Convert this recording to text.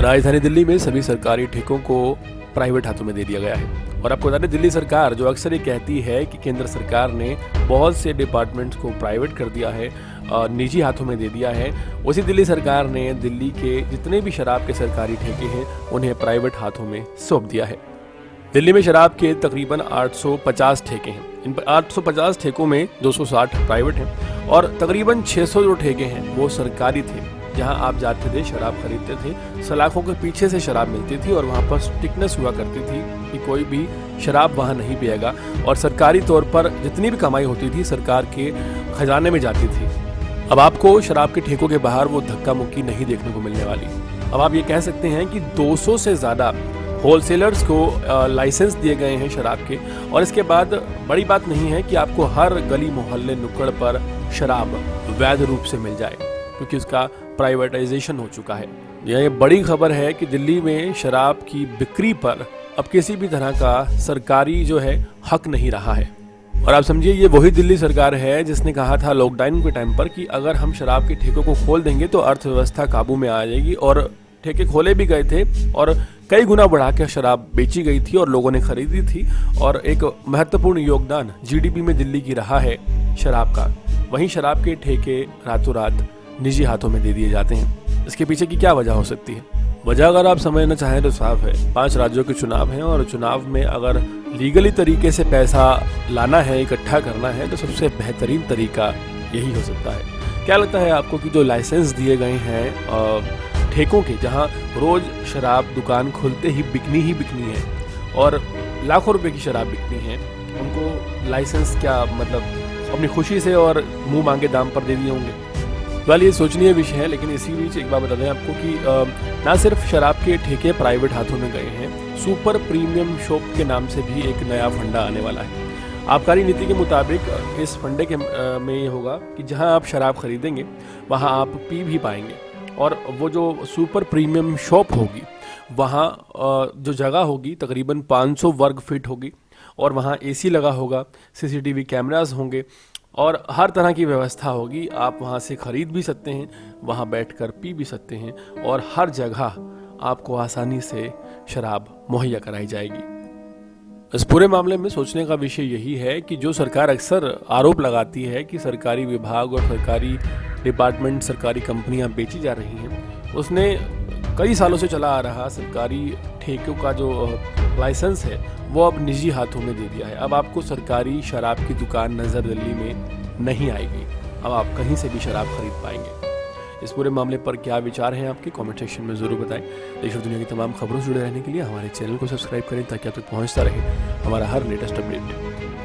राजधानी दिल्ली में सभी सरकारी ठेकों को प्राइवेट हाथों में दे दिया गया है। और आपको बता दें, दिल्ली सरकार जो अक्सर ये कहती है कि केंद्र सरकार ने बहुत से डिपार्टमेंट्स को प्राइवेट कर दिया है, निजी हाथों में दे दिया है, उसी दिल्ली सरकार ने दिल्ली के जितने भी शराब के सरकारी ठेके हैं उन्हें प्राइवेट हाथों में सौंप दिया है। दिल्ली में शराब के तकरीबन 850 ठेके हैं। इन 850 ठेकों में 260 प्राइवेट हैं और तकरीबन 600 जो ठेके हैं वो सरकारी थे, जहां आप जाते थे, शराब खरीदते थे, सलाखों के पीछे से शराब मिलती थी और वहां पर स्ट्रिक्टनेस हुआ करती थी कि कोई भी शराब वहां नहीं पिएगा और सरकारी तौर पर जितनी भी कमाई होती थी सरकार के खजाने में जाती थी। अब आपको शराब के ठेकों के बाहर वो धक्का मुक्की नहीं देखने को मिलने वाली। अब आप ये कह सकते हैं कि 200 से ज़्यादा होलसेलर्स को लाइसेंस दिए गए हैं शराब के, और इसके बाद बड़ी बात नहीं है कि आपको हर गली मोहल्ले नुक्कड़ पर शराब वैध रूप से मिल जाए, क्योंकि उसका प्राइवेटाइजेशन हो चुका है। यह बड़ी खबर है कि दिल्ली में शराब की बिक्री पर अब किसी भी तरह का सरकारी जो है हक नहीं रहा है। और आप समझिए, ये वही दिल्ली सरकार है जिसने कहा था लॉकडाउन के टाइम पर कि अगर हम शराब के ठेकों को खोल देंगे तो अर्थव्यवस्था काबू में आ जाएगी, और ठेके खोले भी गए थे और कई गुना बढ़ा के शराब बेची गई थी और लोगों ने खरीदी थी, और एक महत्वपूर्ण योगदान जीडीपी में दिल्ली की रहा है शराब का। वहीं शराब के ठेके रातों रात निजी हाथों में दे दिए जाते हैं। इसके पीछे की क्या वजह हो सकती है? वजह अगर आप समझना चाहें तो साफ है। 5 राज्यों के चुनाव हैं और चुनाव में अगर लीगली तरीके से पैसा लाना है, इकट्ठा करना है, तो सबसे बेहतरीन तरीका यही हो सकता है। क्या लगता है आपको कि जो लाइसेंस दिए गए हैं ठेकों के, जहां रोज शराब दुकान खुलते ही बिकनी है और लाखों रुपए की शराब बिकनी है, उनको लाइसेंस क्या मतलब अपनी खुशी से और मुंह मांगे दाम पर दे दिए होंगे? वाल ये सोचनीय विषय है। लेकिन इसी बीच एक बात बता दें आपको कि ना सिर्फ शराब के ठेके प्राइवेट हाथों में गए हैं, सुपर प्रीमियम शॉप के नाम से भी एक नया फंडा आने वाला है। आबकारी नीति के मुताबिक इस फंडे के में ये होगा कि जहां आप शराब खरीदेंगे वहां आप पी भी पाएंगे, और वो जो सुपर प्रीमियम शॉप होगी वहाँ जो जगह होगी तकरीबन 500 वर्ग फीट होगी, और वहाँ एसी लगा होगा, सीसीटीवी कैमरास होंगे और हर तरह की व्यवस्था होगी। आप वहाँ से ख़रीद भी सकते हैं, वहाँ बैठकर पी भी सकते हैं, और हर जगह आपको आसानी से शराब मुहैया कराई जाएगी। इस पूरे मामले में सोचने का विषय यही है कि जो सरकार अक्सर आरोप लगाती है कि सरकारी विभाग और सरकारी डिपार्टमेंट, सरकारी कंपनियां बेची जा रही हैं, उसने कई सालों से चला आ रहा सरकारी ठेकों का जो लाइसेंस है वो अब निजी हाथों में दे दिया है। अब आपको सरकारी शराब की दुकान नज़र दिल्ली में नहीं आएगी, अब आप कहीं से भी शराब खरीद पाएंगे। इस पूरे मामले पर क्या विचार हैं आपके? कमेंट सेक्शन में ज़रूर बताएं। देश और दुनिया की तमाम खबरों से जुड़े रहने के लिए हमारे चैनल को सब्सक्राइब करें ताकि आप तक पहुंचता रहे हमारा हर लेटेस्ट अपडेट।